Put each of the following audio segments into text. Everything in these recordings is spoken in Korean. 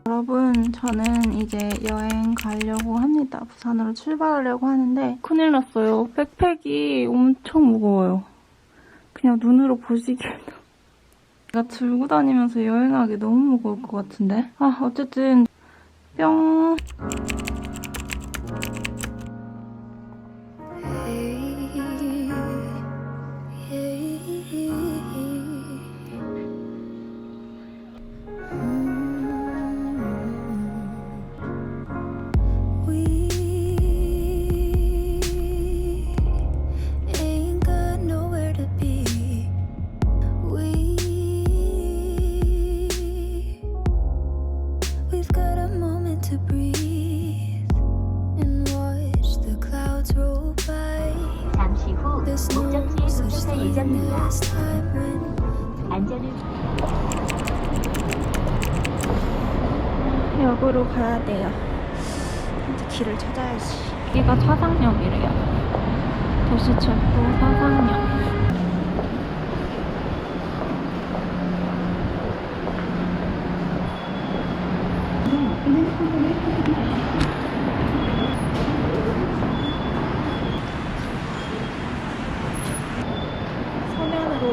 여러분, 저는 이제 여행 가려고 합니다. 부산으로 출발하려고 하는데 큰일 났어요. 백팩이 엄청 무거워요. 그냥 눈으로 보시기에도 제가 들고 다니면서 여행하기 너무 무거울 것 같은데. 어쨌든 뿅. 잠시 후 목적지에 도착할 예정입니다. 안전을 역으로 가야 돼요. 이제 길을 찾아야지. 여기가 사상역이래요. 도시철도 사상역. 서면으로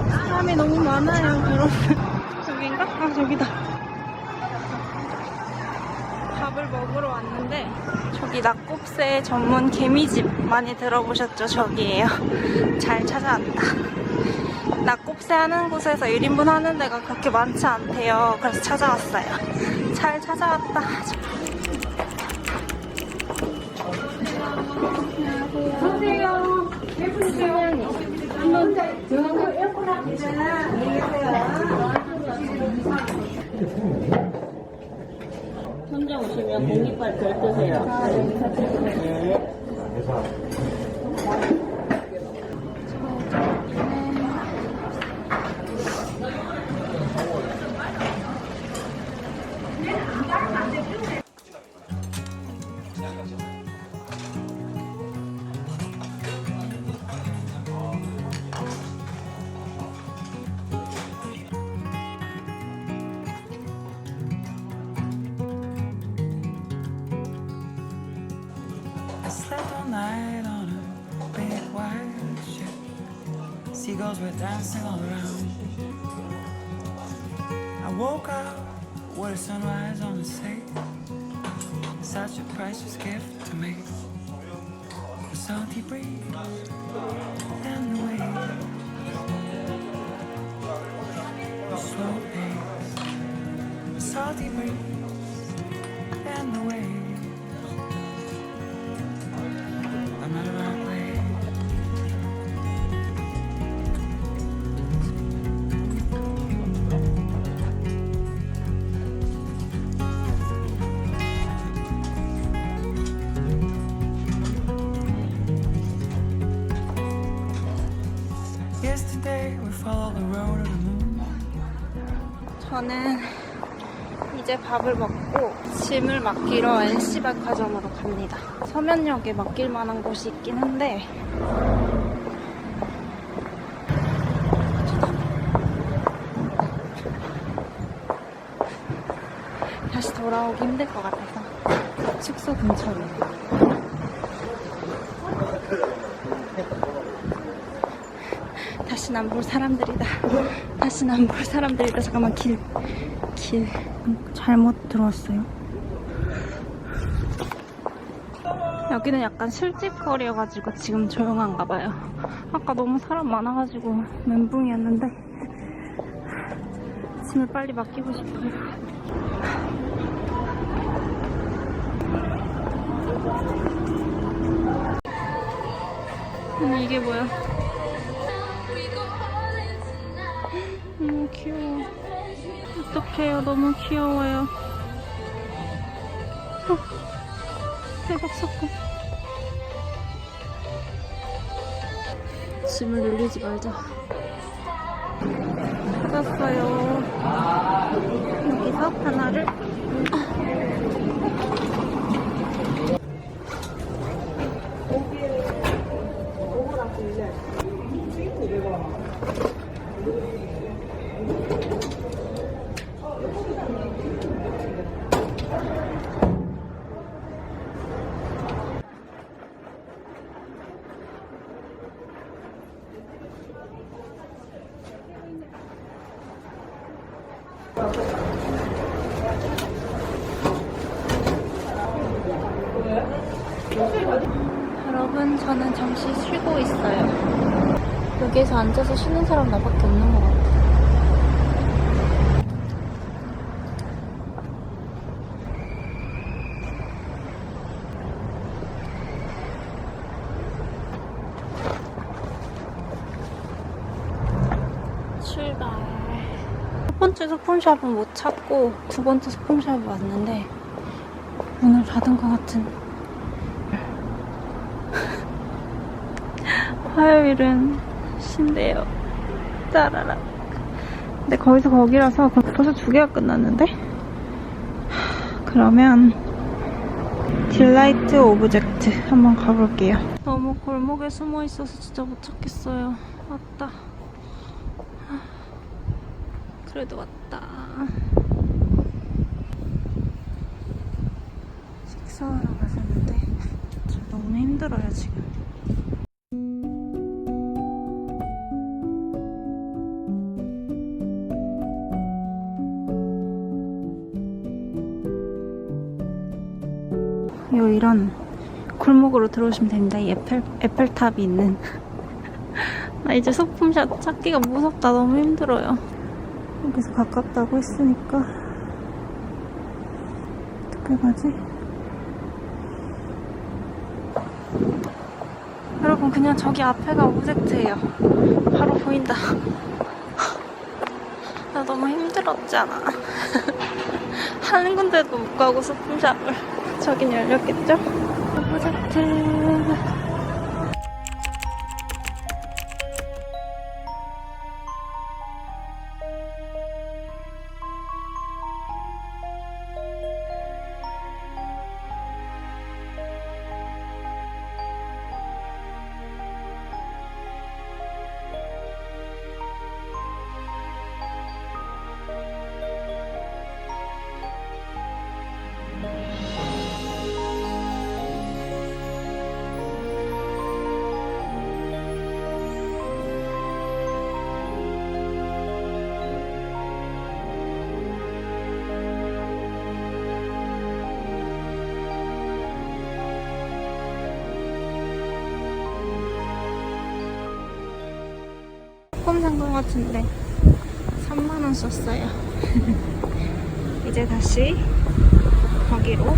사람이 너무 많아요, 여러분. 저기인가? 저기다. 밥을 먹으러 왔는데 저기 낙곱새 전문 개미집 많이 들어보셨죠? 저기예요. 잘 찾아왔다. 낙곱새 하는 곳에서 1인분 하는 데가 그렇게 많지 않대요. 그래서 찾아왔어요. 잘 찾아왔다. 안녕하세요. 예쁘세요. 한번 저 에어컨 합니다. 혼자 오시면 공깃밥 덜 드세요. 네. Slept all night on a big white ship. Seagulls were dancing all around. I woke up with a sunrise on the sea. Such a precious gift to me. The salty breeze and the waves. The slow pace. The salty breeze and the waves. I'm at the right place. Yesterday we followed the road of the moon. 저는 이제 밥을 먹고 짐을 맡기러 NC 백화점으로 갑니다. 서면역에 맡길 만한 곳이 있긴 한데 다시 돌아오기 힘들 것 같아서 숙소 근처로. 다시는 안 볼 사람들이다. 다시는 안 볼 사람들이다. 잠깐만, 길 잘못 들어왔어요. 여기는 약간 술집거리여가지고 지금 조용한가 봐요. 아까 너무 사람 많아가지고 멘붕이었는데 짐을 빨리 맡기고 싶어요. 이게 뭐야? 너무 귀여워. 어떡해요. 너무 귀여워요. 대박 사건. 짐을 늘리지 말자. 찾았어요. 여기서 하나를. 여러분, 저는 잠시 쉬고 있어요. 여기에서 앉아서 쉬는 사람 나밖에 없는 것 같아요. 출발. 첫 번째 소품샵은 못 찾고 두 번째 소품샵에 왔는데 문을 닫은 것 같은. 화요일은 쉰대요. 짜라라. 근데 거기서 거기라서 벌써 2개가 끝났는데? 그러면 딜라이트 오브젝트 한번 가볼게요. 너무 골목에 숨어 있어서 진짜 못 찾겠어요. 왔다. 그래도 왔다. 식사하러 가셨는데 너무 힘들어요 지금. 이런 골목으로 들어오시면 됩니다. 이 에펠탑이 있는. 나 이제 소품샵 찾기가 무섭다. 너무 힘들어요. 여기서 가깝다고 했으니까 어떻게 가지? 여러분, 그냥 저기 앞에가 오브젝트예요. 바로 보인다. 나 너무 힘들었잖아. 한 군데도 못 가고 소품샵을. 저긴 열렸겠죠? 오브젝트. 조금 산 것 같은데 3만원 썼어요. 이제 다시 거기로.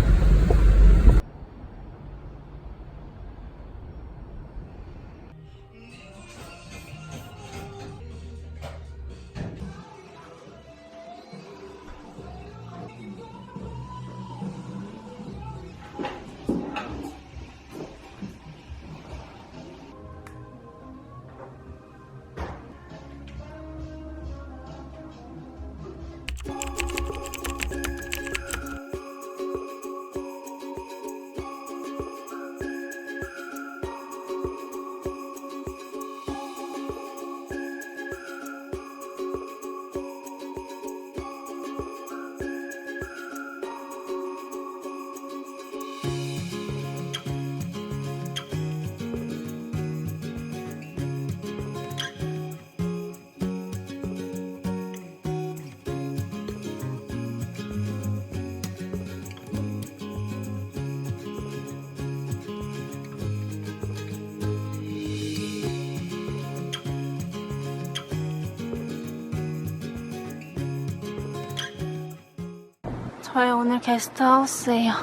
저희 오늘 게스트하우스예요.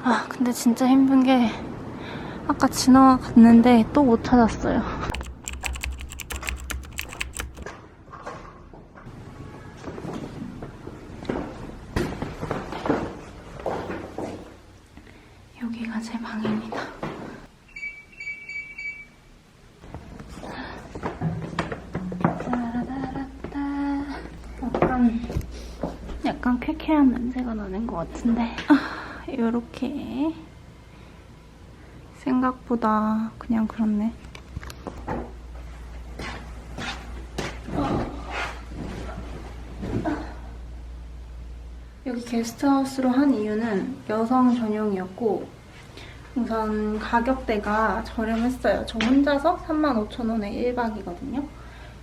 아, 근데 진짜 힘든 게 아까 지나갔는데 또 못 찾았어요. 여기가 제 방입니다. 약간 쾌쾌한 냄새가 나는 것 같은데 요렇게 생각보다 그냥 그렇네. 여기 게스트하우스로 한 이유는 여성 전용이었고 우선 가격대가 저렴했어요. 저 혼자서 35,000원에 1박이거든요.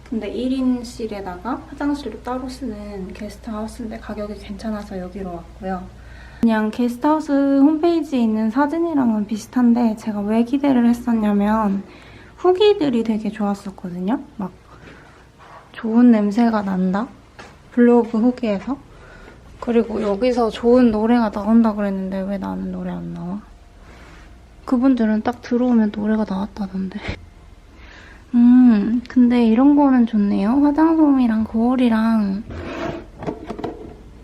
근데 1인실에다가 화장실도 따로 쓰는 게스트하우스인데 가격이 괜찮아서 여기로 왔고요. 그냥 게스트하우스 홈페이지에 있는 사진이랑은 비슷한데 제가 왜 기대를 했었냐면 후기들이 되게 좋았었거든요. 막 좋은 냄새가 난다? 블로그 후기에서. 그리고 여기서 좋은 노래가 나온다 그랬는데 왜 나는 노래 안 나와? 그분들은 딱 들어오면 노래가 나왔다던데. 근데 이런 거는 좋네요. 화장솜이랑 거울이랑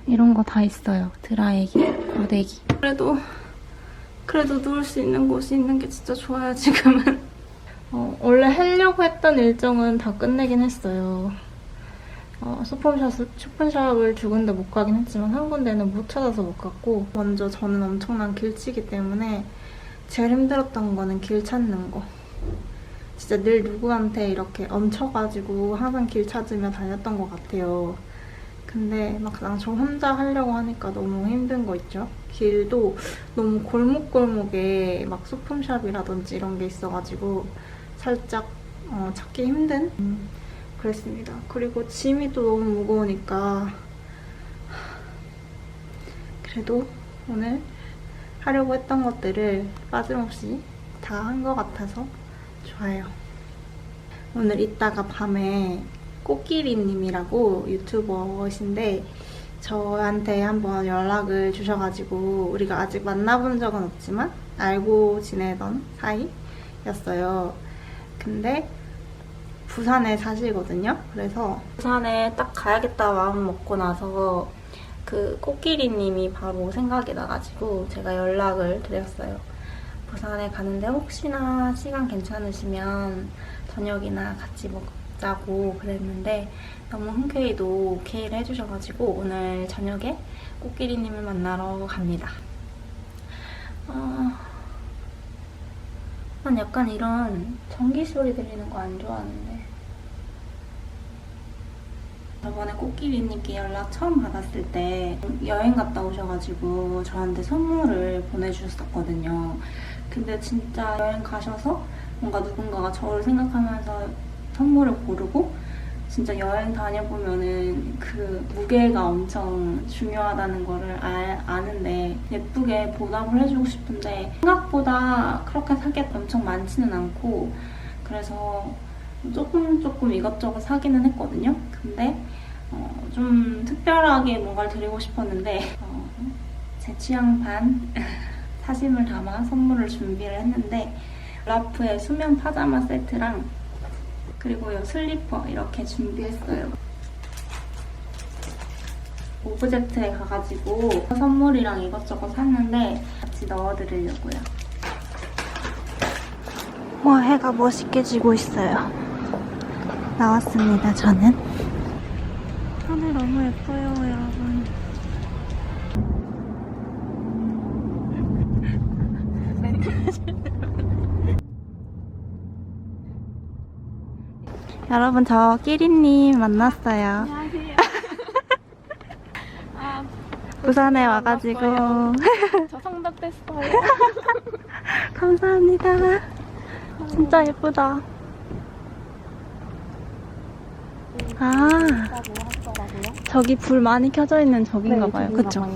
이런 거 다 있어요. 드라이기, 고데기. 그래도 누울 수 있는 곳이 있는 게 진짜 좋아요, 지금은. 원래 하려고 했던 일정은 다 끝내긴 했어요. 슈퍼샵을 두 군데 못 가긴 했지만 한 군데는 못 찾아서 못 갔고 먼저 저는 엄청난 길치기 때문에 제일 힘들었던 거는 길 찾는 거. 진짜 늘 누구한테 이렇게 얹혀가지고 항상 길 찾으며 다녔던 것 같아요. 근데 막상 저 혼자 하려고 하니까 너무 힘든 거 있죠? 길도 너무 골목골목에 막 소품샵이라든지 이런 게 있어가지고 살짝 찾기 힘든? 그랬습니다. 그리고 짐이 또 너무 무거우니까 그래도 오늘 하려고 했던 것들을 빠짐없이 다 한 것 같아서 좋아요. 오늘 이따가 밤에 꽃기리님이라고 유튜버이신데 저한테 한번 연락을 주셔가지고 우리가 아직 만나본 적은 없지만 알고 지내던 사이였어요. 근데 부산에 사시거든요. 그래서 부산에 딱 가야겠다 마음 먹고 나서 그 꽃기리님이 바로 생각이 나가지고 제가 연락을 드렸어요. 부산에 가는데 혹시나 시간 괜찮으시면 저녁이나 같이 먹자고 그랬는데 너무 흔쾌히도 오케이를 해주셔가지고 오늘 저녁에 꽃기리님을 만나러 갑니다. 난 약간 이런 전기 소리 들리는 거 안 좋아하는데 저번에 꽃기리님께 연락 처음 받았을 때 여행 갔다 오셔가지고 저한테 선물을 보내주셨었거든요. 근데 진짜 여행 가셔서 뭔가 누군가가 저를 생각하면서 선물을 고르고 진짜 여행 다녀보면은 그 무게가 엄청 중요하다는 거를 아는데 예쁘게 보답을 해주고 싶은데 생각보다 그렇게 사기가 엄청 많지는 않고 그래서 조금 이것저것 사기는 했거든요. 근데 좀 특별하게 뭔가를 드리고 싶었는데 제 취향 반 사심을 담아 선물을 준비를 했는데 라프의 수면 파자마 세트랑 그리고 이 슬리퍼 이렇게 준비했어요. 오브젝트에 가가지고 선물이랑 이것저것 샀는데 같이 넣어드리려고요. 와, 해가 멋있게 지고 있어요. 나왔습니다, 저는. 하늘 너무 예뻐요, 여러분. 여러분, 저 끼리님 만났어요. 안녕하세요. 부산에 와가지고. 저 성덕됐어요. 감사합니다. 진짜 예쁘다. 아, 저기 불 많이 켜져 있는 저긴가 봐요. 그쵸?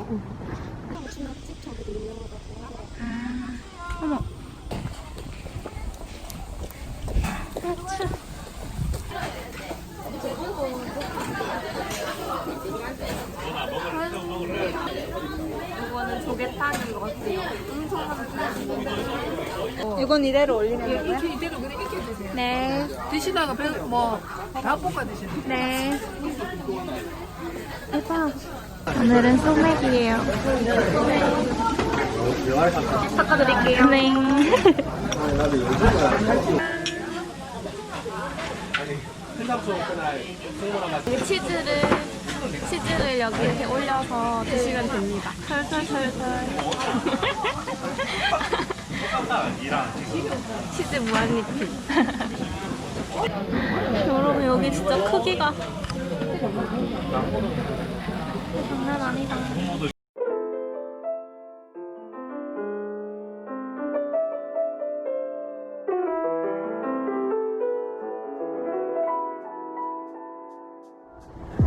어머. 조개탕인 것 같아요. 이건 이대로 올리면 되고요? 이대로 그냥 익혀 드세요. 네. 드시다가 다 볶아 드시는. 네. 대박. 오늘은 소맥이에요. 섞어드릴게요. 네. 치즈를 여기 이렇게 올려서 드시면 됩니다. 설설설설. 치즈 무한리필. 여러분 여기 진짜 크기가 장난 아니다.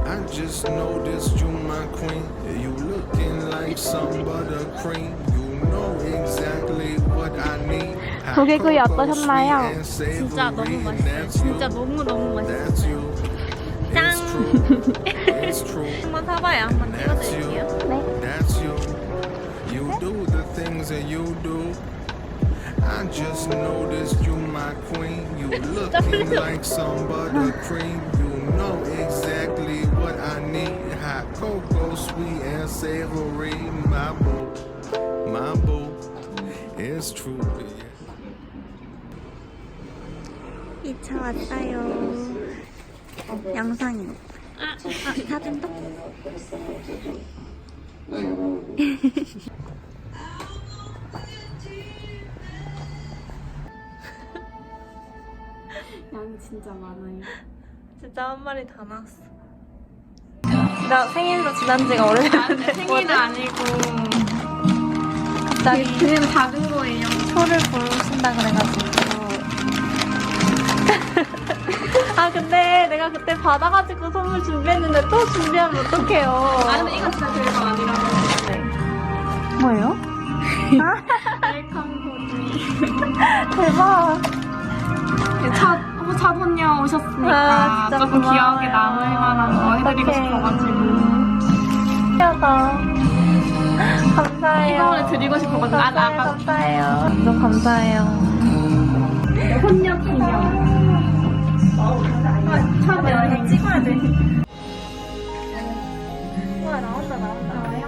I just noticed you my queen. You looking like some buttercream. You know exactly what I need. 조개구이 어떠셨나요? 진짜 너무 맛있어요. 진짜 너무너무 맛있어요. That's you. 짱! It's true. 한번 사봐요. 한번 That's you. 찍어드릴게요. That's you. You do the things that you do. I just noticed you my queen. You looking like some buttercream. You know exactly what I need. Hot cocoa, sweet and savory. My boo, it's true. 2차 왔어요. 영상이. 사진도? 양이 진짜 많아요. 진짜 한 마리 다 나왔어. 나 생일로 지난 지가 오래됐는데. 생일은 아니고 갑자기 그냥 작은 거예요. 초를 부르신다 그래가지고. 아 근데 내가 그때 받아가지고 선물 준비했는데 또 준비하면 어떡해요. 아 근데 이거 진짜 별거 아니라고 했는데. 뭐예요? 웰컴 도미. 대박. 첫 혼녀 오셨으니까 아, 진짜 조금 고마워요. 기억에 남을 만한 거 해드리고 어떡해. 싶어가지고 신기하다. 감사해요. 이거 오늘 드리고 싶어가지고 감사해요. 완전 감사해요. 혼녀 기념. 첫 여행 찍어야 돼. 우와 나온다. 나와요?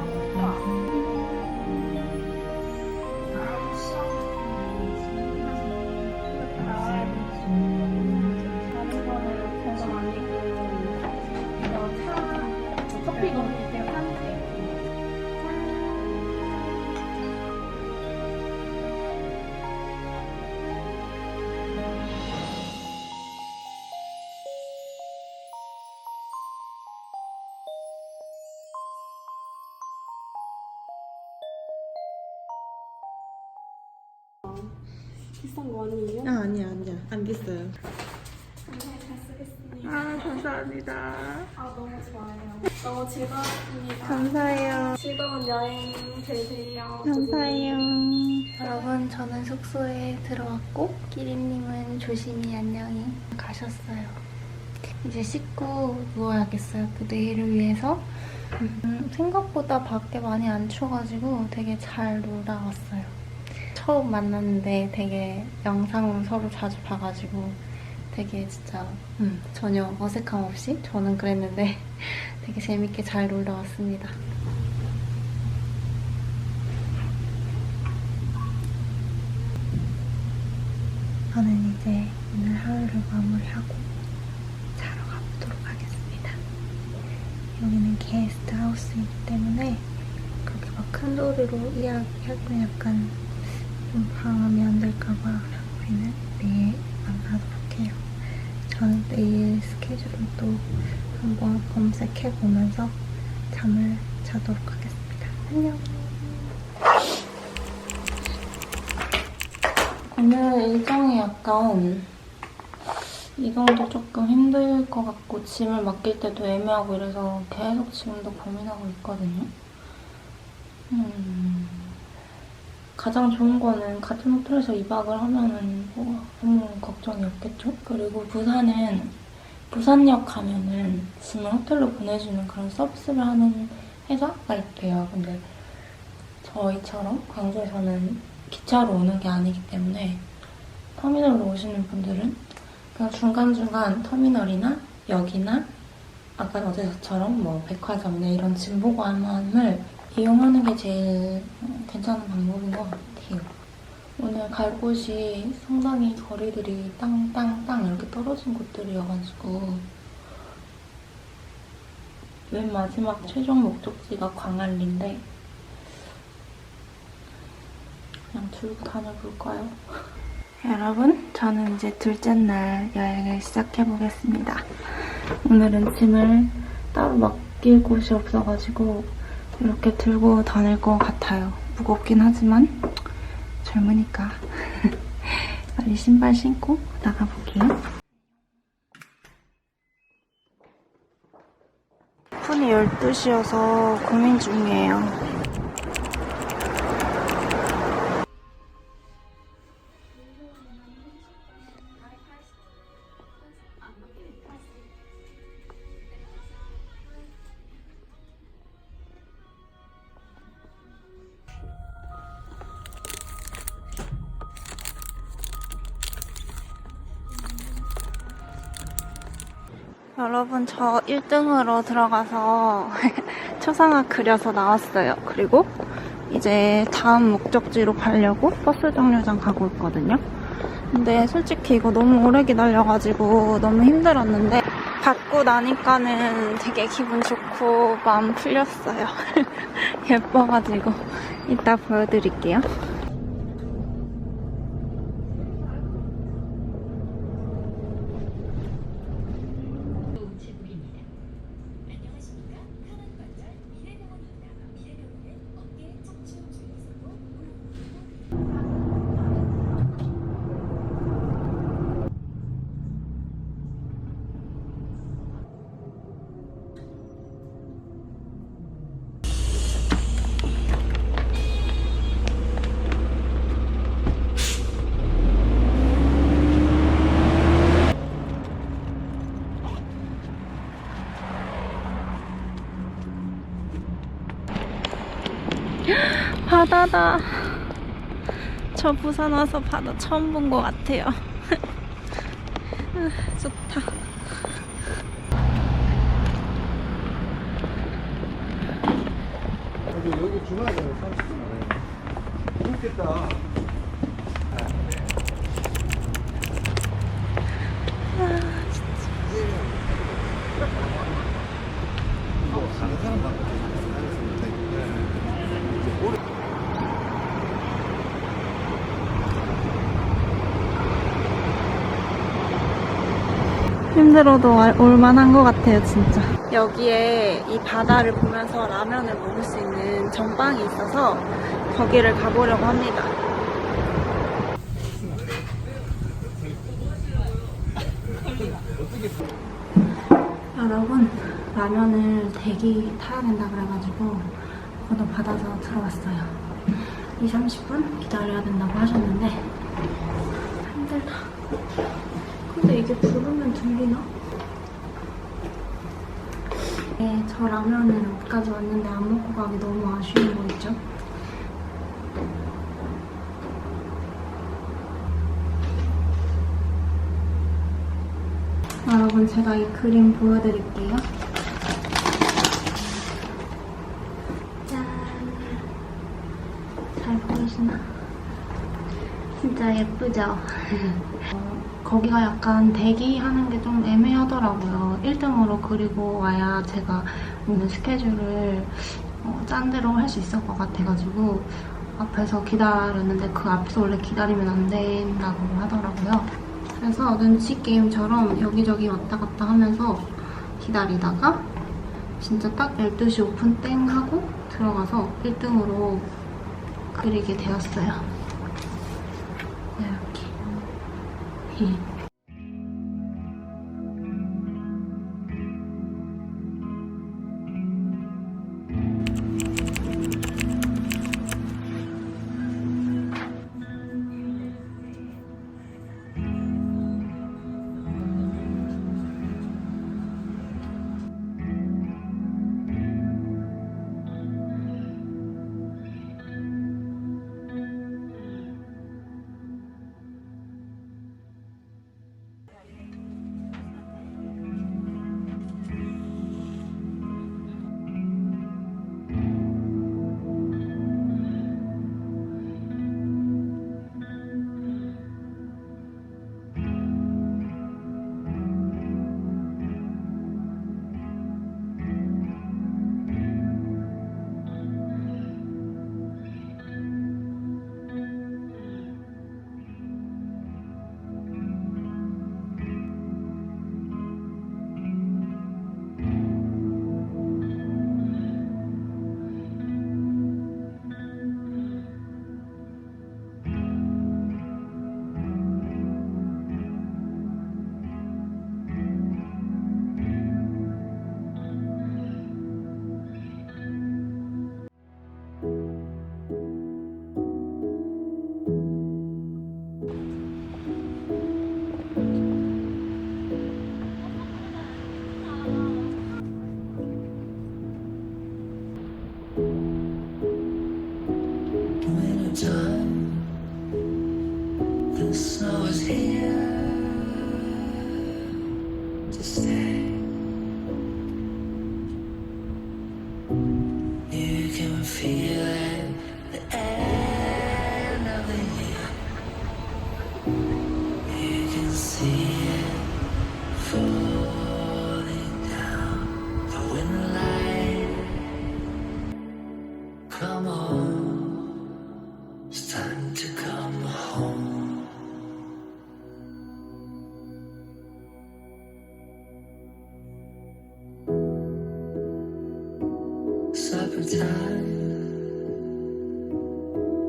커피 너무 있어요. 한테. 비싼 거 아니에요? 아니야. 안 비싸요. 아 감사합니다. 아 너무 좋아요. 너무 즐거웠습니다. 감사해요. 즐거운 여행 되세요. 감사해요. 여러분 저는 숙소에 들어왔고 끼리님은 조심히 안녕히 가셨어요. 이제 씻고 누워야겠어요. 또 내일을 위해서. 생각보다 밖에 많이 안 추워가지고 되게 잘 놀다 왔어요. 처음 만났는데 되게 영상 서로 자주 봐가지고 되게 진짜 전혀 어색함 없이 저는 그랬는데 되게 재밌게 잘 놀다 왔습니다. 저는 이제 오늘 하루를 마무리하고 자러 가보도록 하겠습니다. 여기는 게스트 하우스이기 때문에 그렇게 막 큰 소리로 이야기하면 약간 좀 방음이 안 될까봐 우리는 내일 만나도록 해요. 저는 내일 스케줄을 또 한번 검색해보면서 잠을 자도록 하겠습니다. 안녕. 오늘 일정이 약간 이동도 조금 힘들 것 같고 짐을 맡길 때도 애매하고 이래서 계속 지금도 고민하고 있거든요. 가장 좋은 거는 같은 호텔에서 2박을 하면은 뭐 아무 걱정이 없겠죠? 그리고 부산은 부산역 가면은 짐을 호텔로 보내주는 그런 서비스를 하는 회사가 있대요. 근데 저희처럼 광주에서는 기차로 오는 게 아니기 때문에 터미널로 오시는 분들은 그냥 중간중간 터미널이나 역이나 아까 어제처럼 뭐 백화점이나 이런 진보관을 이용하는 게 제일 괜찮은 방법인 것 같아요. 오늘 갈 곳이 상당히 거리들이 땅땅땅 이렇게 떨어진 곳들이어가지고 맨 마지막 최종 목적지가 광안리인데 그냥 들고 다녀볼까요? 여러분, 저는 이제 둘째 날 여행을 시작해보겠습니다. 오늘은 짐을 따로 맡길 곳이 없어가지고 이렇게 들고 다닐 것 같아요. 무겁긴 하지만 젊으니까 빨리 신발 신고 나가볼게요. 오픈이 12시여서 고민 중이에요. 여러분, 저 1등으로 들어가서 초상화 그려서 나왔어요. 그리고 이제 다음 목적지로 가려고 버스 정류장 가고 있거든요. 근데 솔직히 이거 너무 오래 기다려가지고 너무 힘들었는데 받고 나니까는 되게 기분 좋고 마음 풀렸어요. 예뻐가지고 이따 보여드릴게요. 바다다. 저 부산 와서 바다 처음 본 것 같아요. 좋다. 여기 주말에 30분 안에 재밌겠다. 가는 사람만 힘들어도 올만한 것 같아요, 진짜. 여기에 이 바다를 보면서 라면을 먹을 수 있는 전빵이 있어서 거기를 가보려고 합니다. 여러분, 라면을 대기 타야 된다 그래가지고 번호 받아서 들어왔어요. 20-30분 기다려야 된다고 하셨는데 힘들다. 근데 이게 부르면 들리나? 네, 저 라면을 여기까지 왔는데 안 먹고 가기 너무 아쉬운 거 있죠? 여러분, 제가 이 그림 보여드릴게요. 짠! 잘 보이시나? 진짜 예쁘죠? 거기가 약간 대기하는 게 좀 애매하더라고요. 1등으로 그리고 와야 제가 오늘 스케줄을 짠 대로 할 수 있을 것 같아가지고 앞에서 기다렸는데 그 앞에서 원래 기다리면 안 된다고 하더라고요. 그래서 눈치 게임처럼 여기저기 왔다 갔다 하면서 기다리다가 진짜 딱 12시 오픈 땡 하고 들어가서 1등으로 그리게 되었어요. 이렇게. snow is here to stay. You can feel it, the end of the year. You can see it falling down the winter light. Come on, it's time to come home. Supper time,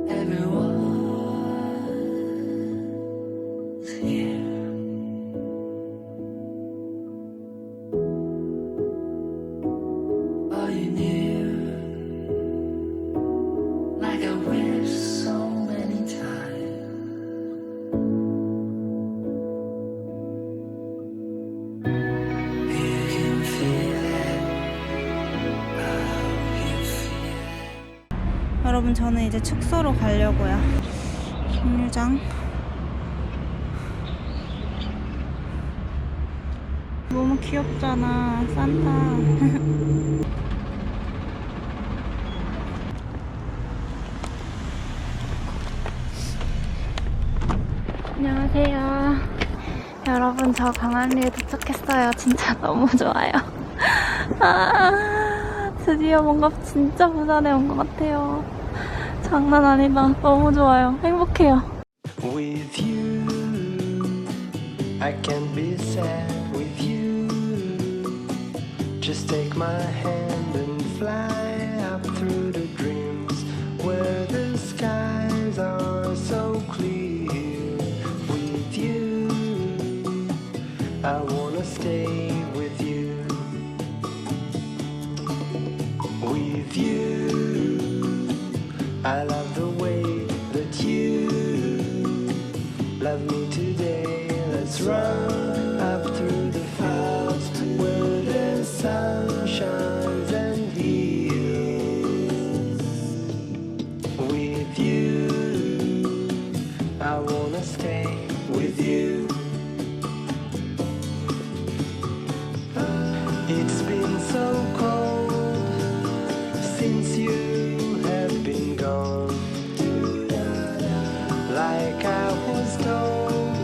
everyone's here. Are you near? Like I wish so many times. You can feel it. 여러분, 저는 이제 축소로 가려고요. 김유장. 너무 귀엽잖아, 산타. 안녕하세요. 여러분, 저 강한리에 도착했어요. 진짜 너무 좋아요. 드디어 뭔가 진짜 부산에 온 것 같아요. 장난 아니다. 너무 좋아요. 행복해요. With you, I can't be sad with you. Just take my hand and fly up through the dreams where the skies are so clear. With you, I wanna stay with you. With you, I love the way that you love me today. Let's run up through the fields where the sun shines and heals. With you, I wanna stay with you. It's been so cold since you have been gone. Like I was told,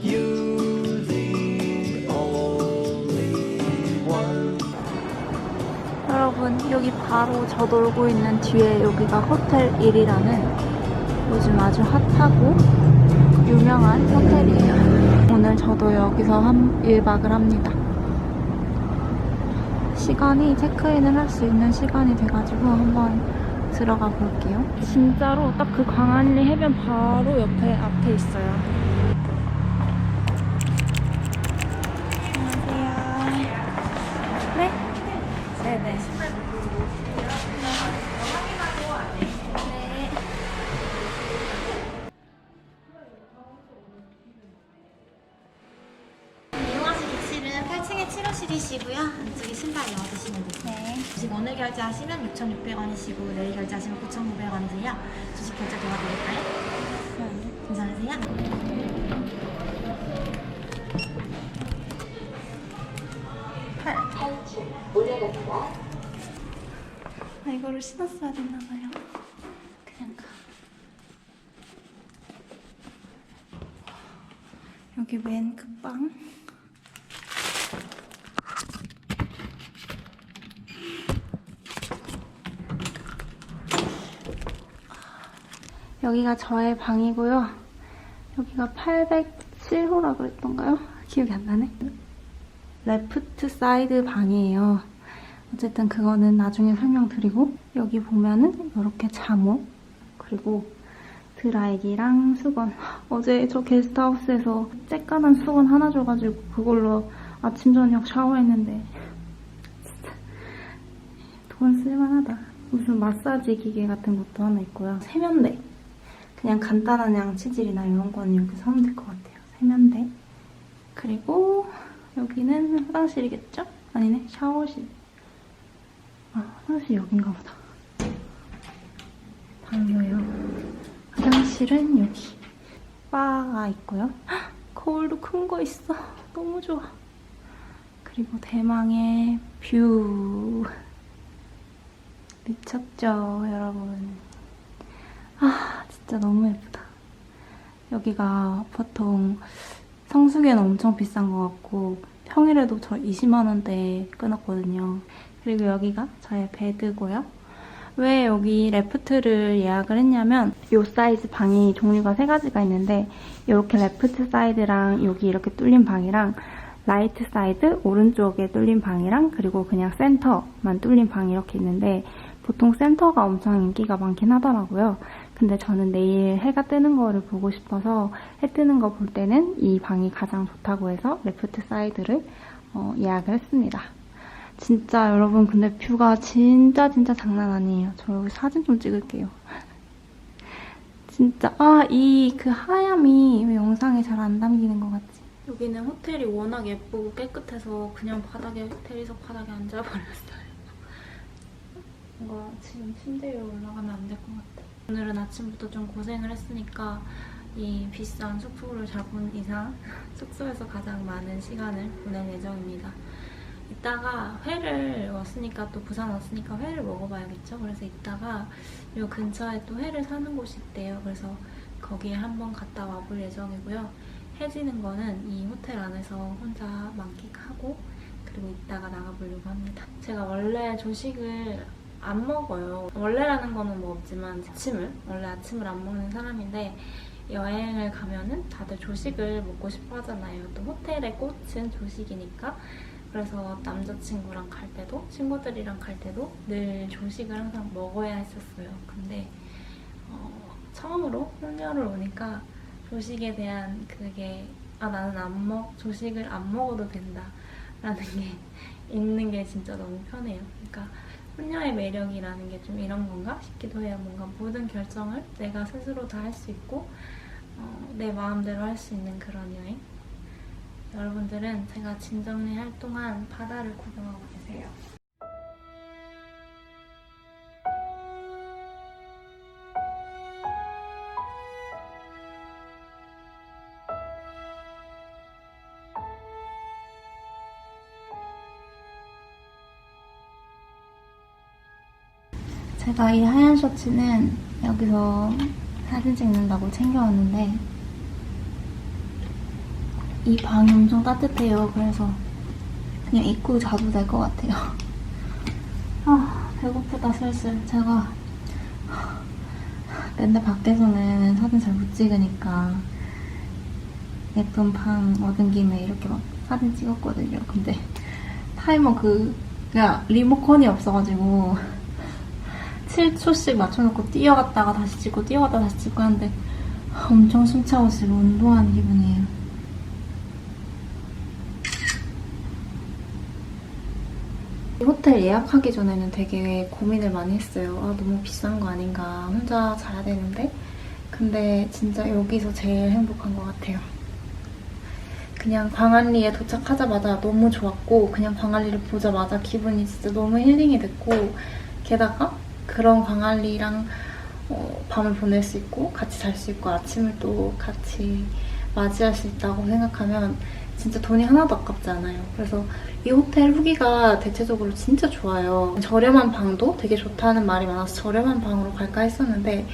you're the only one. 여러분, 여기 바로 저 놀고 있는 뒤에 여기가 호텔 1이라는 요즘 아주 핫하고 유명한 호텔이에요. 오늘 저도 여기서 1박을 합니다. 시간이 체크인을 할 수 있는 시간이 돼가지고 한번 들어가 볼게요. 진짜로 딱 그 광안리 해변 바로 앞에 있어요. 안녕하세요. 네? 네네. 이용하실 객실은 8층에 7호실이시고요. 안쪽에 신발 넣어두시면 되세요. 네. 주식 오늘 결제하시면 6,600원이시고 내일 결제하시면 9,900원이세요. 주식 결제 도와드릴까요? 괜찮으세요? 이거를 신었어야 됐나봐요. 그냥 가. 여기 맨 끝방. 여기가 저의 방이고요. 여기가 807호라 그랬던가요? 기억이 안 나네. 레프트 사이드 방이에요. 어쨌든 그거는 나중에 설명드리고, 여기 보면은 이렇게 잠옷, 그리고 드라이기랑 수건. 어제 저 게스트하우스에서 쬐깐한 수건 하나 줘가지고 그걸로 아침 저녁 샤워했는데 진짜 돈 쓸만하다. 무슨 마사지 기계 같은 것도 하나 있고요. 세면대. 그냥 간단한 양치질이나 이런 거는 여기서 하면 될 것 같아요. 세면대. 그리고 여기는 화장실이겠죠? 아니네, 샤워실. 아, 화장실 여긴가 보다. 방이에요. 화장실은 여기. 바가 있고요. 헉, 거울도 큰 거 있어. 너무 좋아. 그리고 대망의 뷰. 미쳤죠, 여러분. 아, 진짜 너무 예쁘다. 여기가 보통 성수기에는 엄청 비싼 것 같고 평일에도 저 20만 원대에 끊었거든요. 그리고 여기가 저의 베드고요. 왜 여기 레프트를 예약을 했냐면 이 사이즈 방이 종류가 3가지가 있는데 이렇게 레프트 사이드랑 여기 이렇게 뚫린 방이랑 라이트 사이드 오른쪽에 뚫린 방이랑 그리고 그냥 센터만 뚫린 방이 이렇게 있는데 보통 센터가 엄청 인기가 많긴 하더라고요. 근데 저는 내일 해가 뜨는 거를 보고 싶어서 해 뜨는 거 볼 때는 이 방이 가장 좋다고 해서 레프트 사이드를 예약을 했습니다. 진짜 여러분 근데 뷰가 진짜 장난 아니에요. 저 여기 사진 좀 찍을게요. 진짜 이 그 하얀이 왜 영상에 잘 안 담기는 것 같지? 여기는 호텔이 워낙 예쁘고 깨끗해서 그냥 대리석 바닥에 앉아버렸어요. 뭔가 지금 침대 위로 올라가면 안 될 것 같아. 오늘은 아침부터 좀 고생을 했으니까 이 비싼 숙소를 잡은 이상 숙소에서 가장 많은 시간을 보낼 예정입니다. 이따가 회를 왔으니까 또 부산 왔으니까 회를 먹어봐야겠죠? 그래서 이따가 이 근처에 또 회를 사는 곳이 있대요. 그래서 거기에 한번 갔다 와볼 예정이고요. 해 지는 거는 이 호텔 안에서 혼자 만끽하고 그리고 이따가 나가보려고 합니다. 제가 원래 조식을 안 먹어요. 원래라는 거는 뭐 없지만 원래 아침을 안 먹는 사람인데 여행을 가면은 다들 조식을 먹고 싶어 하잖아요. 또 호텔의 꽃은 조식이니까. 그래서 남자친구랑 갈 때도 친구들이랑 갈 때도 늘 조식을 항상 먹어야 했었어요. 근데 처음으로 혼녀를 오니까 조식에 대한 그게 나는 조식을 안 먹어도 된다 라는 게 있는 게 진짜 너무 편해요. 그러니까 혼녀의 매력이라는 게 좀 이런 건가 싶기도 해요. 뭔가 모든 결정을 내가 스스로 다 할 수 있고 내 마음대로 할 수 있는 그런 여행. 여러분들은 제가 짐 정리할 동안 바다를 구경하고 계세요. 제가 이 하얀 셔츠는 여기서 사진 찍는다고 챙겨왔는데 이 방이 엄청 따뜻해요. 그래서 그냥 입고 자도 될 것 같아요. 배고프다 슬슬. 제가 맨날 밖에서는 사진 잘 못 찍으니까 예쁜 방 얻은 김에 이렇게 막 사진 찍었거든요. 근데 타이머 그냥 리모컨이 없어가지고 7초씩 맞춰놓고 뛰어갔다가 다시 찍고 뛰어갔다가 다시 찍고 하는데 엄청 숨차고 지금 운동하는 기분이에요. 호텔 예약하기 전에는 되게 고민을 많이 했어요. 너무 비싼 거 아닌가. 혼자 자야 되는데. 근데 진짜 여기서 제일 행복한 것 같아요. 그냥 광안리에 도착하자마자 너무 좋았고 그냥 광안리를 보자마자 기분이 진짜 너무 힐링이 됐고 게다가 그런 광안리랑 밤을 보낼 수 있고 같이 잘 수 있고 아침을 또 같이 맞이할 수 있다고 생각하면 진짜 돈이 하나도 아깝지 않아요. 그래서 이 호텔 후기가 대체적으로 진짜 좋아요. 저렴한 방도 되게 좋다는 말이 많아서 저렴한 방으로 갈까 했었는데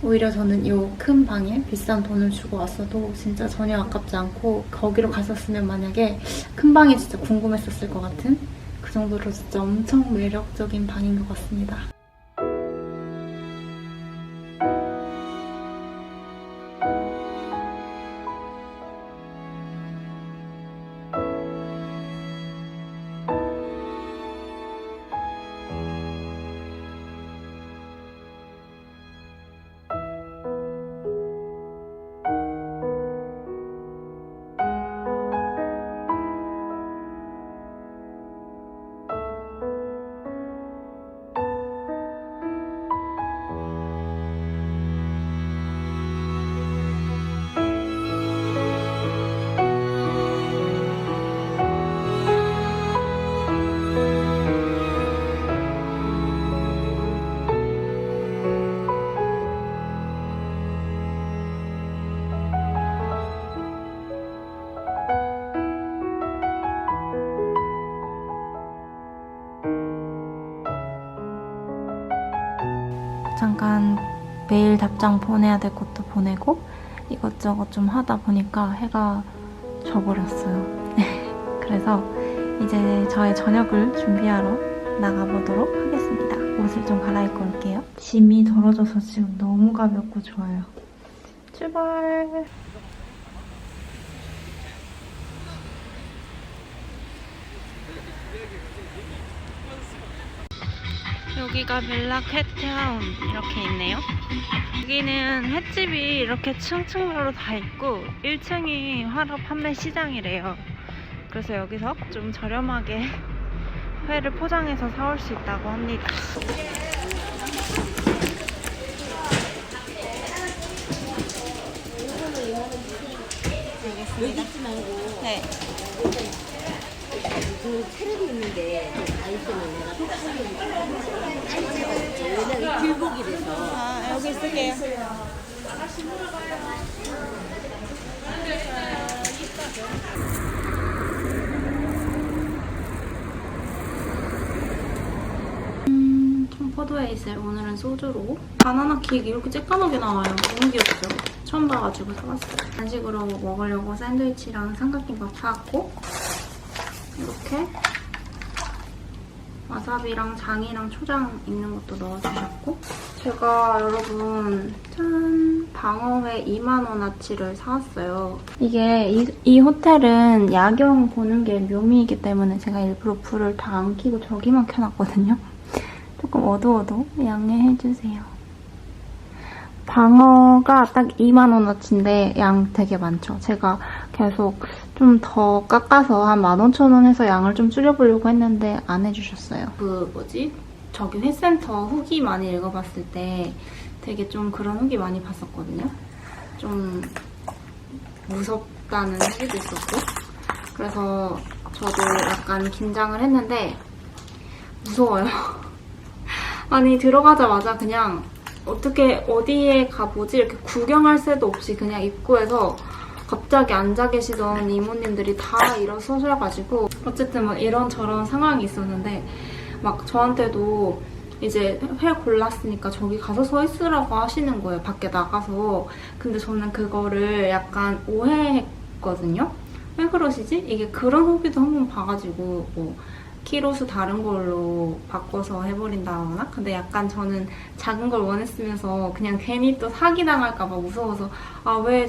오히려 저는 이 큰 방에 비싼 돈을 주고 왔어도 진짜 전혀 아깝지 않고 거기로 갔었으면 만약에 큰 방이 진짜 궁금했었을 것 같은 그 정도로 진짜 엄청 매력적인 방인 것 같습니다. 잠깐 메일 답장 보내야 될 것도 보내고 이것저것 좀 하다 보니까 해가 져버렸어요. 그래서 이제 저의 저녁을 준비하러 나가보도록 하겠습니다. 옷을 좀 갈아입고 올게요. 짐이 덜어져서 지금 너무 가볍고 좋아요. 출발! 여기가 멜라케타운 이렇게 있네요. 여기는 횟집이 이렇게 층층으로 다 있고 1층이 화로 판매 시장이래요. 그래서 여기서 좀 저렴하게 회를 포장해서 사올 수 있다고 합니다. 여기 있지 말고. 네. 그 테레비 있는데 다 있으면 내가 왜냐면 길목이라서. 아, 여기 쓸게요. 포도에이슬 오늘은 소주로 바나나 킥 이렇게 쬐까맣게 나와요. 너무 귀엽죠? 처음 봐가지고 사봤어요. 간식으로 먹으려고 샌드위치랑 삼각김밥 사왔고 이렇게 와사비랑 장이랑 초장 있는 것도 넣어주셨고 제가 여러분 짠! 방어회 2만원어치를 사왔어요. 이게 이 호텔은 야경 보는 게 묘미이기 때문에 제가 일부러 불을 다 안 켜고 저기만 켜놨거든요. 조금 어두워도 양해해주세요. 방어가 딱 2만원어치인데 양 되게 많죠. 제가 계속 좀 더 깎아서 한 15,000원 해서 양을 좀 줄여보려고 했는데 안 해주셨어요. 저기 회센터 후기 많이 읽어봤을 때 되게 좀 그런 후기 많이 봤었거든요. 좀 무섭다는 후기도 있었고 그래서 저도 약간 긴장을 했는데 무서워요. 아니 들어가자마자 그냥 어떻게 어디에 가보지 이렇게 구경할 새도 없이 그냥 입구에서 갑자기 앉아 계시던 이모님들이 다 일어서셔가지고 어쨌든 막 이런저런 상황이 있었는데 막 저한테도 이제 회 골랐으니까 저기 가서 서 있으라고 하시는 거예요. 밖에 나가서. 근데 저는 그거를 약간 오해했거든요. 왜 그러시지? 이게 그런 후기도 한번 봐가지고 뭐 키로수 다른 걸로 바꿔서 해버린다거나 근데 약간 저는 작은 걸 원했으면서 그냥 괜히 또 사기당할까봐 무서워서 아 왜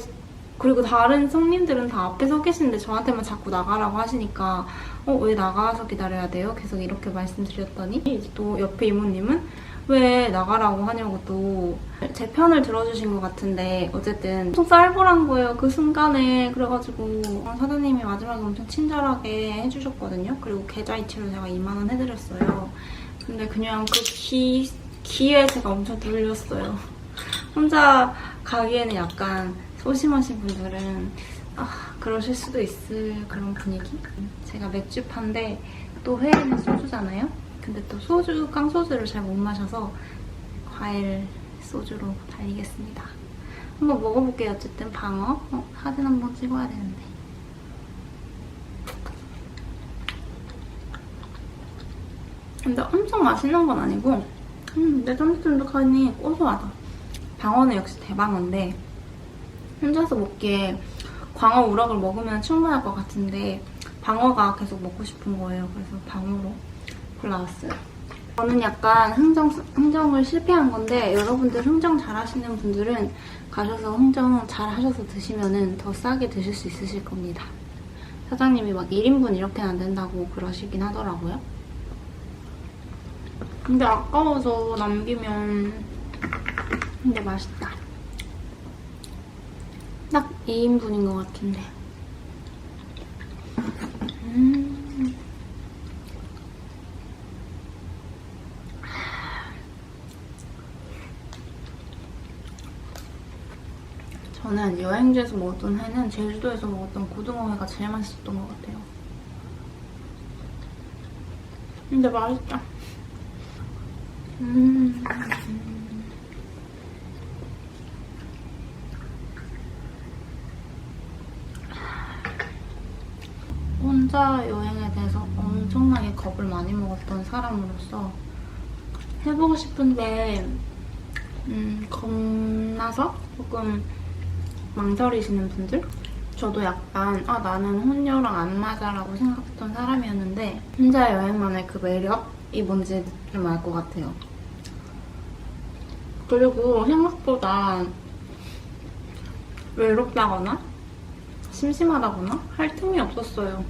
그리고 다른 손님들은 다 앞에 서 계시는데 저한테만 자꾸 나가라고 하시니까 왜 나가서 기다려야 돼요? 계속 이렇게 말씀드렸더니 이제 또 옆에 이모님은 왜 나가라고 하냐고 또 제 편을 들어주신 것 같은데 어쨌든 엄청 쌀벌한 거예요. 그 순간에. 그래가지고 사장님이 마지막에 엄청 친절하게 해주셨거든요. 그리고 계좌이체로 제가 2만원 해드렸어요. 근데 그냥 그 기에 제가 엄청 눌렸어요. 혼자 가기에는 약간 소심하신 분들은 그러실 수도 있을 그런 분위기? 제가 맥주파인데 또 회에는 소주잖아요? 근데 또 소주, 깡소주를 잘 못 마셔서 과일 소주로 달리겠습니다. 한번 먹어볼게요. 어쨌든 방어. 사진 한번 찍어야 되는데. 근데 엄청 맛있는 건 아니고 근데 쫀득쫀득하니 고소하다. 방어는 역시 대방어인데 혼자서 먹기에 광어 우럭을 먹으면 충분할 것 같은데 방어가 계속 먹고 싶은 거예요. 그래서 방어로 골라왔어요. 저는 약간 흥정을 실패한 건데 여러분들 흥정 잘하시는 분들은 가셔서 흥정 잘하셔서 드시면 더 싸게 드실 수 있으실 겁니다. 사장님이 막 1인분 이렇게는 안 된다고 그러시긴 하더라고요. 근데 아까워서 남기면 근데 맛있다. 딱 2인분인 것 같은데. 저는 여행지에서 먹었던 회는 제주도에서 먹었던 고등어회가 제일 맛있었던 것 같아요. 근데 맛있다. 혼자 여행에 대해서 엄청나게 겁을 많이 먹었던 사람으로서 해보고 싶은데 겁나서 조금 망설이시는 분들? 저도 약간 나는 혼녀랑 안 맞아라고 생각했던 사람이었는데 혼자 여행만의 그 매력이 뭔지 좀 알 것 같아요. 그리고 생각보다 외롭다거나 심심하다거나 할 틈이 없었어요.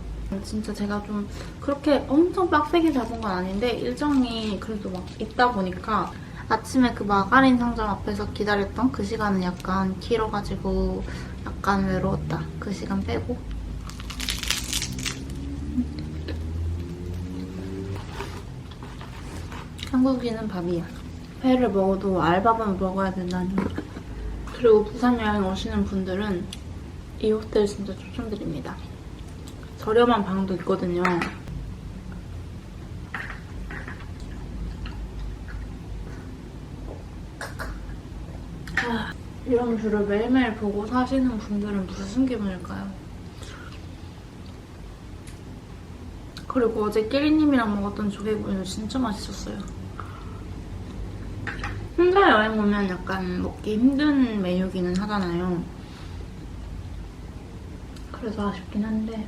진짜 제가 좀 그렇게 엄청 빡세게 잡은 건 아닌데 일정이 그래도 막 있다 보니까 아침에 그 마가린 상점 앞에서 기다렸던 그 시간은 약간 길어가지고 약간 외로웠다. 그 시간 빼고. 한국인은 밥이야. 회를 먹어도 알밥은 먹어야 된다니. 그리고 부산 여행 오시는 분들은 이 호텔 진짜 추천드립니다. 저렴한 방도 있거든요. 이런 뷰를 매일매일 보고 사시는 분들은 무슨 기분일까요? 그리고 어제 끼리님이랑 먹었던 조개구이도 진짜 맛있었어요. 혼자 여행 오면 약간 먹기 힘든 메뉴기는 하잖아요. 그래서 아쉽긴 한데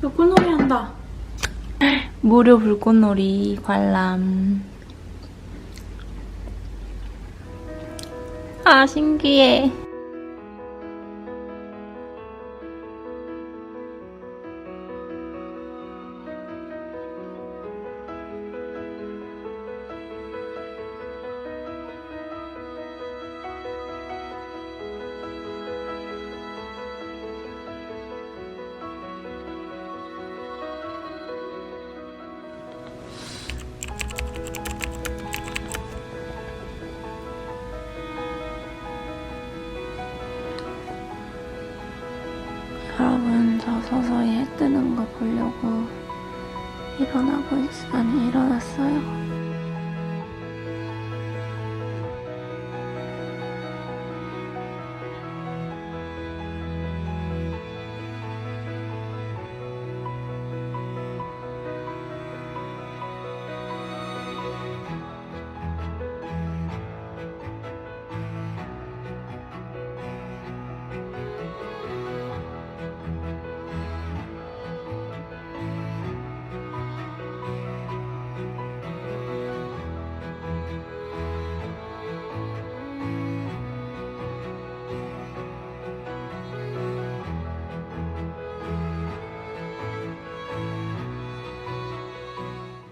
불꽃놀이 한다. 무료 불꽃놀이 관람. 아, 신기해. 여러분, 저 서서히 해 뜨는 거 보려고 일어났어요.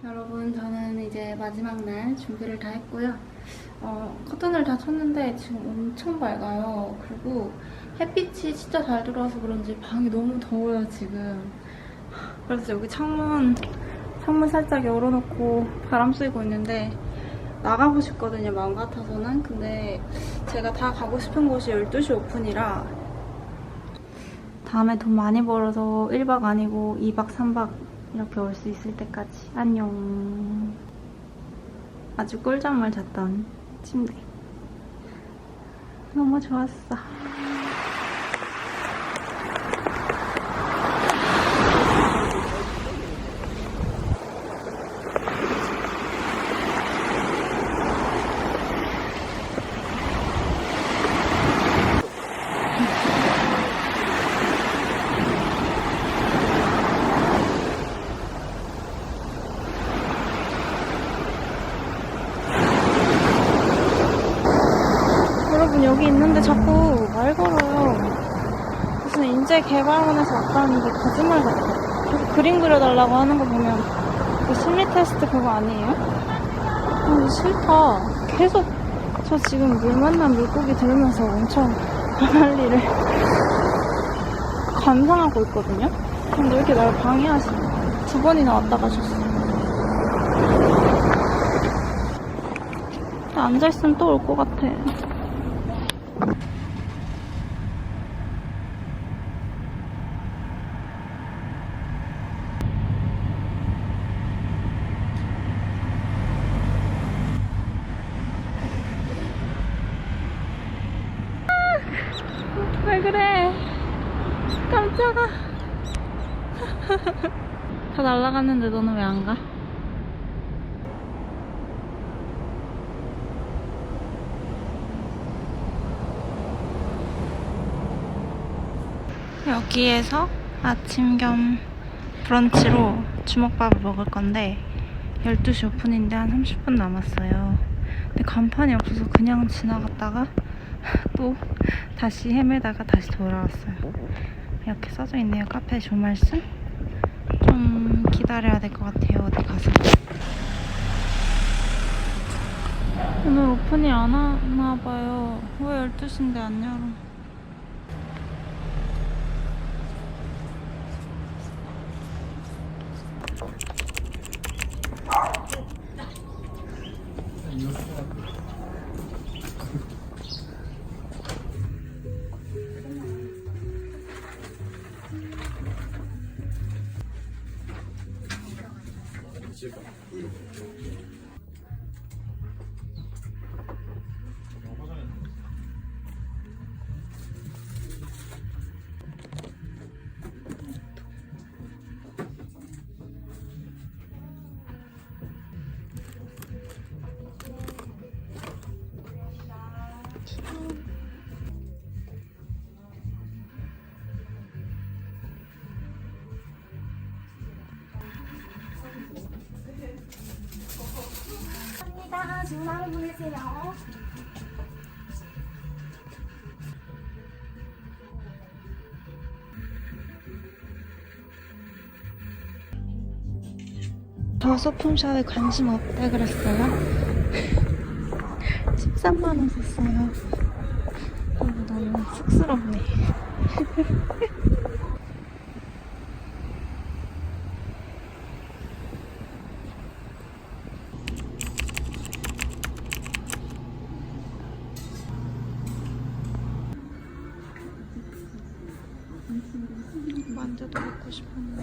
여러분, 저는 이제 마지막 날 준비를 다 했고요. 커튼을 다 쳤는데 지금 엄청 밝아요. 그리고 햇빛이 진짜 잘 들어와서 그런지 방이 너무 더워요, 지금. 그래서 여기 창문 살짝 열어놓고 바람 쐬고 있는데 나가고 싶거든요, 마음 같아서는. 근데 제가 다 가고 싶은 곳이 12시 오픈이라 다음에 돈 많이 벌어서 1박 아니고 2박 3박 이렇게 올 수 있을 때까지. 안녕. 아주 꿀잠을 잤던 침대. 너무 좋았어. 여러분, 여기 있는데 자꾸 말 걸어요. 무슨 인재개발원에서 왔다는 게 거짓말 같아. 계속 그림 그려달라고 하는 거 보면 그 심리 테스트 그거 아니에요? 싫다. 계속 저 지금 물 만난 물고기 들으면서 엄청 관리를 감상하고 있거든요? 근데 왜 이렇게 날 방해하시는 거야? 2번이나 왔다 가셨어. 앉아있으면 또 올 것 같아. 왜 그래? 깜짝아. 다 날아갔는데 너는 왜 안 가? 여기에서 아침 겸 브런치로 주먹밥을 먹을 건데 12시 오픈인데 한 30분 남았어요. 근데 간판이 없어서 그냥 지나갔다가 또 다시 헤매다가 다시 돌아왔어요. 이렇게 써져 있네요. 카페 조말순. 좀 기다려야 될 것 같아요. 어디 가서. 오늘 오픈이 안 하나 봐요. 왜 12시인데 안 열어? 감사합니다. 좋은 하루 보내세요. 저 소품샵에 관심 없다 그랬어요? 13만원 썼어요. 너무 쑥스럽네. 만두도 먹고 싶었는데.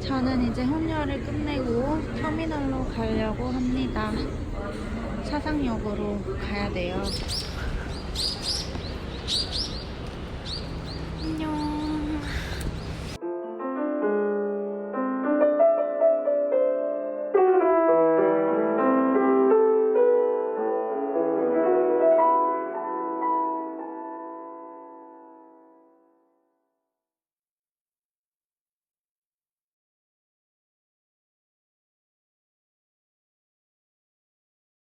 저는 이제 혼혈을 끝내고 터미널로 가려고 합니다. 사상역으로 가야 돼요. 안녕.